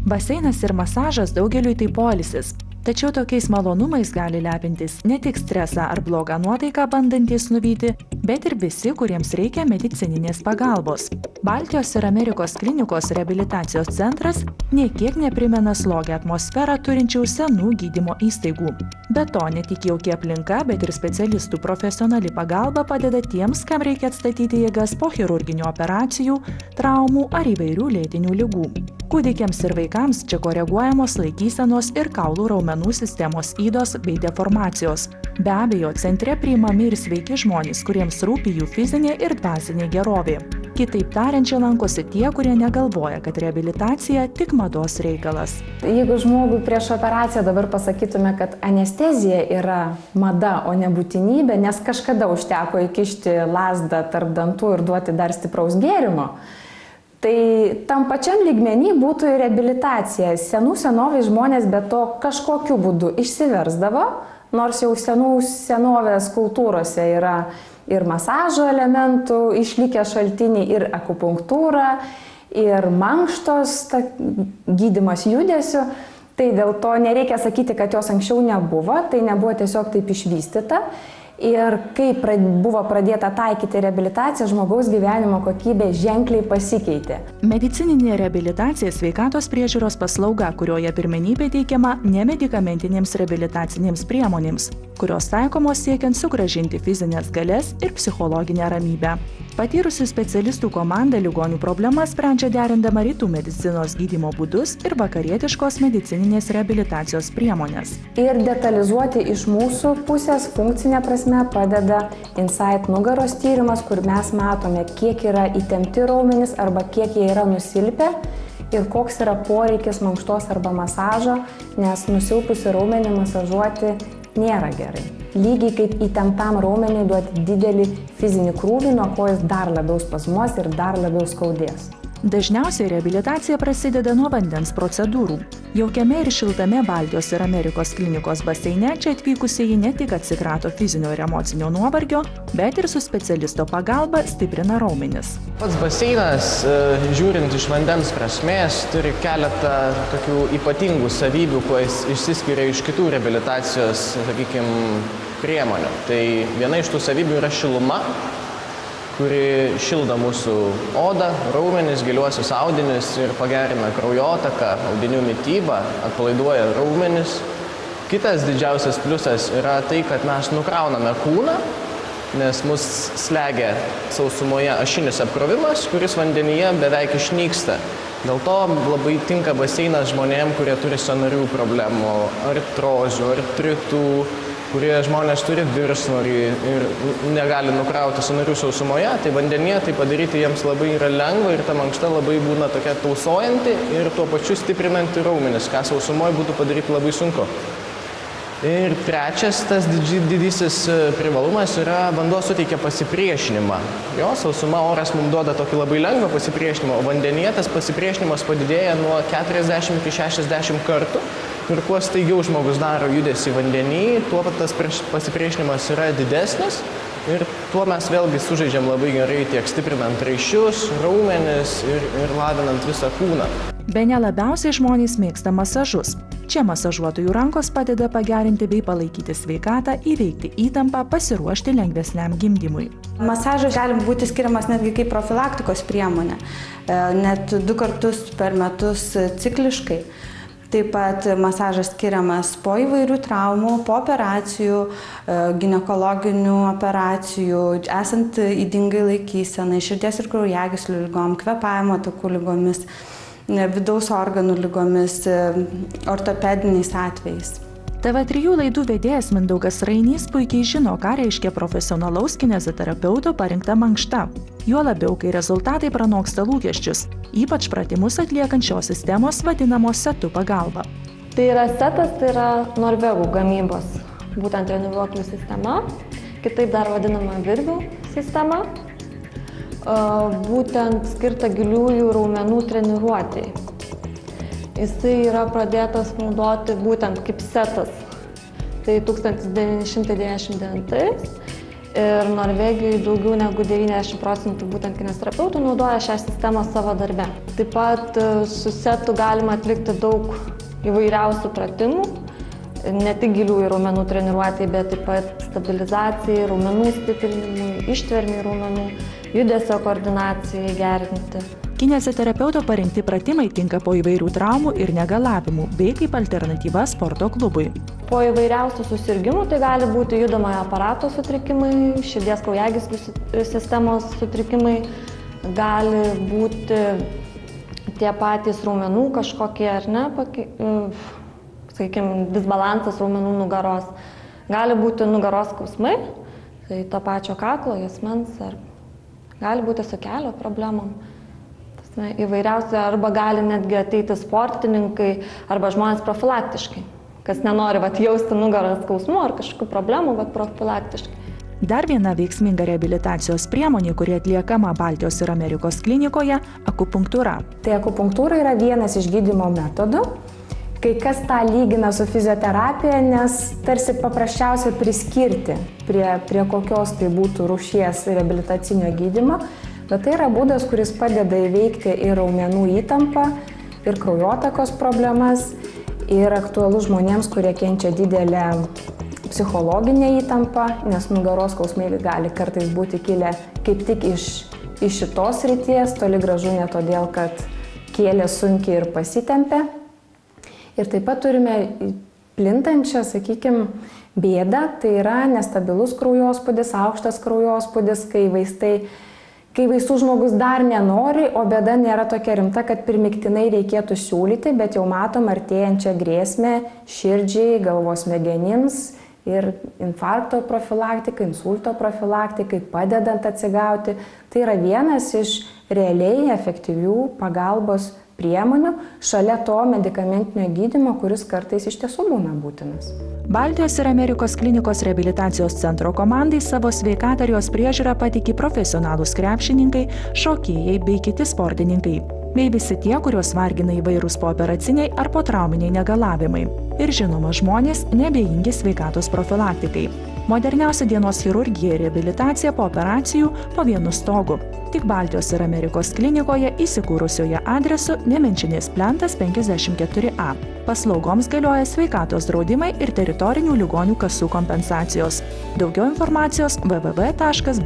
Baseinas ir masažas daugeliui tai poilsis. Tačiau tokiais malonumais gali lepintis ne tik stresą ar blogą nuotaiką bandantys nuvyti, bet ir visi, kuriems reikia medicininės pagalbos. Baltijos ir Amerikos klinikos reabilitacijos centras nė kiek neprimena slogią atmosferą turinčių senų gydymo įstaigų. Be to, ne tik jauki aplinka, bet ir specialistų profesionali pagalba padeda tiems, kam reikia atstatyti jėgas po chirurginių operacijų, traumų ar įvairių lėtinių ligų. Kūdikiams ir vaikams čia koreguojamos laikysenos ir kaulų raumenų sistemos ydos bei deformacijos. Be abejo, centre priimami ir sveiki žmonės, kuriems rūpi jų fizinė ir dvasinė gerovė. Kitaip tariant, čia lankosi tie, kurie negalvoja, kad reabilitacija tik mados reikalas. Jeigu žmogui prieš operaciją dabar pasakytume, kad anestezija yra mada, o ne būtinybė, nes kažkada užteko įkišti lazdą tarp dantų ir duoti dar stipraus gėrimo, tai tam pačiam lygmenį būtų ir reabilitacija. Senovės žmonės be to kažkokiu būdu išsiversdavo, nors jau senovės kultūrose yra ir masažo elementų, išlikę šaltiniai, ir akupunktūra, ir mankštos, gydymas judesiu. Tai dėl to nereikia sakyti, kad jos anksčiau nebuvo, tai nebuvo tiesiog taip išvystyta. Ir kai buvo pradėta taikyti reabilitaciją, žmogaus gyvenimo kokybė ženkliai pasikeitė. Medicininė reabilitacija sveikatos priežiūros paslauga, kurioje pirmenybė teikiama nemedikamentinėms reabilitacinėms priemonėms, kurios taikomos siekiant sugrąžinti fizinės galias ir psichologinę ramybę. Patyrusių specialistų komanda ligonių problemas sprendžia derindama rytų medicinos gydymo būdus ir vakarietiškos medicininės reabilitacijos priemonės. Ir detalizuoti iš mūsų pusės funkcinė prasme padeda Insight nugaros tyrimas, kur mes matome, kiek yra įtempti raumenys arba kiek jie yra nusilpę ir koks yra poreikis mankštos arba masažo, nes nusilpusi raumenį masažuoti nėra gerai. Lygiai kaip įtemptam raumeniui duoti didelį fizinį krūvį, nuo ko jis dar labiau spazmuos ir dar labiau skaudės. Dažniausiai reabilitacija prasideda nuo vandens procedūrų. Jaukiame ir šiltame Baltijos ir Amerikos klinikos baseine čia atvykusieji ne tik atsikrato fizinio ir emocinio nuovargio, bet ir su specialisto pagalba stiprina raumenis. Pats baseinas, žiūrint iš vandens prasmės, turi keletą tokių ypatingų savybių, kuo jis išsiskiria iš kitų reabilitacijos, sakykime, priemonių. Tai viena iš tų savybių yra šiluma, kuri šildo mūsų odą, raumenis, giliuosius audinius ir pagerina kraujotaką, audinių mitybą, atpalaiduoja raumenis. Kitas didžiausias pliusas yra tai, kad mes nukrauname kūną, nes mus slegia sausumoje ašinis apkrovimas, kuris vandenyje beveik išnyksta. Dėl to labai tinka baseinas žmonėm, kurie turi sąnarių problemų, artrozių, artritų, kurie žmonės turi viršsvorį ir negali nukrauti sąnarių sausumoje, tai vandenyje tai padaryti jiems labai yra lengva ir ta mankšta labai būna tokia tausojanti ir tuo pačiu stiprinanti raumenis, ką sausumoje būtų padaryti labai sunku. Ir trečias, tas didysis privalumas yra vanduo suteikia pasipriešinimą. Jo, sausuma oras mums duoda tokį labai lengvą pasipriešinimą, o vandenyje tas pasipriešinimas padidėja nuo 40 iki 60 kartų. Ir kuo staigiau žmogus daro judesį vandenį, tuo tas pasipriešinimas yra didesnis. Ir tuo mes vėlgi sužaidžiam labai gerai tiek stiprinant raiščius, raumenis ir lavinant visą kūną. Bene labiausiai žmonės mėgsta masažus. Čia masažuotojų rankos padeda pagerinti bei palaikyti sveikatą, įveikti įtampą, pasiruošti lengvesniam gimdymui. Masažas gali būti skiriamas netgi kaip profilaktikos priemonė, net 2 kartus per metus cikliškai. Taip pat masažas skiriamas po įvairių traumų, po operacijų, ginekologinių operacijų, esant ydingai laikysenai, širdies ir kraujagyslių ligom, kvėpavimo takų ligomis, vidaus organų ligomis, ortopediniais atvejais. TV3 laidų vedėjas Mindaugas Rainys puikiai žino, ką reiškia profesionalaus kineziterapeuto parinkta mankšta. Juo labiau, kai rezultatai pranoksta lūkesčius, ypač pratimus atliekant šios sistemos vadinamos setu pagalba. Tai yra setas, tai yra norvegų gamybos, būtent treniruoklių sistema, kitaip dar vadinama virvių sistema, būtent skirta giliųjų raumenų treniruotei. Jisai yra pradėtas naudoti būtent kaip setas. Tai 1999 Ir Norvegijoje daugiau negu 90% būtent kineziterapeutų naudoja šią sistemą savo darbe. Taip pat su setu galima atlikti daug įvairiausių pratimų, ne tik giliųjų raumenų treniruotėjai, bet taip pat stabilizacijai, raumenų stiprinimui, ištvermei raumenų, judesio koordinacijai gerinti. Kineziterapeuto parinkti pratimai tinka po įvairių traumų ir negalavimų, bei kaip alternatyva sporto klubui. Po įvairiausių susirgymų tai gali būti judamojo aparato sutrikimai, širdies kraujagyslių sistemos sutrikimai, gali būti tie patys raumenų kažkokie, ar ne, sakykime, disbalansas raumenų nugaros. Gali būti nugaros skausmai, tai to pačio kaklo, juosmens, ar gali būti su kelio problemom. Įvairiausia, arba gali netgi ateiti sportininkai, arba žmonės profilaktiškai, kas nenori jausti nugaros skausmų ar kažkokių problemų, bet profilaktiškai. Dar viena veiksminga reabilitacijos priemonė, kuri atliekama Baltijos ir Amerikos klinikoje – akupunktūra. Tai akupunktūra yra vienas iš gydymo metodų. Kai kas tą lygina su fizioterapija, nes tarsi paprasčiausia priskirti prie kokios tai būtų rūšies reabilitacinio gydymo. Bet tai yra būdas, kuris padeda įveikti ir raumenų įtampą, ir kraujotakos problemas, ir aktualus žmonėms, kurie kenčia didelę psichologinę įtampą, nes nugaros skausmai gali kartais būti kilę kaip tik iš šitos srities, toli gražu ne todėl, kad kėlė sunkiai ir pasitempė. Ir taip pat turime plintančią, sakykime, bėdą, tai yra nestabilus kraujospūdis, aukštas kraujospūdis, kai vaistų žmogus dar nenori, o bėda nėra tokia rimta, kad primiktinai reikėtų siūlyti, bet jau matom artėjančią grėsmę širdžiai, galvos smegenims ir infarkto profilaktikai, insulto profilaktikai, padedant atsigauti. Tai yra vienas iš realiai efektyvių pagalbos priemonių šalia to medikamentinio gydymo, kuris kartais iš tiesų būna būtinas. Baltijos ir Amerikos klinikos reabilitacijos centro komandai savo sveikatą ir jos priežiūrą patiki profesionalūs krepšininkai, šokėjai bei kiti sportininkai, bei visi tie, kuriuos vargina įvairūs pooperaciniai ar potrauminiai negalavimai. Ir žinoma, žmonės neabejingi sveikatos profilaktikai. Moderniausia dienos chirurgija ir reabilitacija po operacijų po vienu stogu. Tik Baltijos ir Amerikos klinikoje įsikūrusioje adresu Nemenčinės plentas 54A. Paslaugoms galioja sveikatos draudimai ir teritorinių ligonių kasų kompensacijos. Daugiau informacijos www.bak.lt.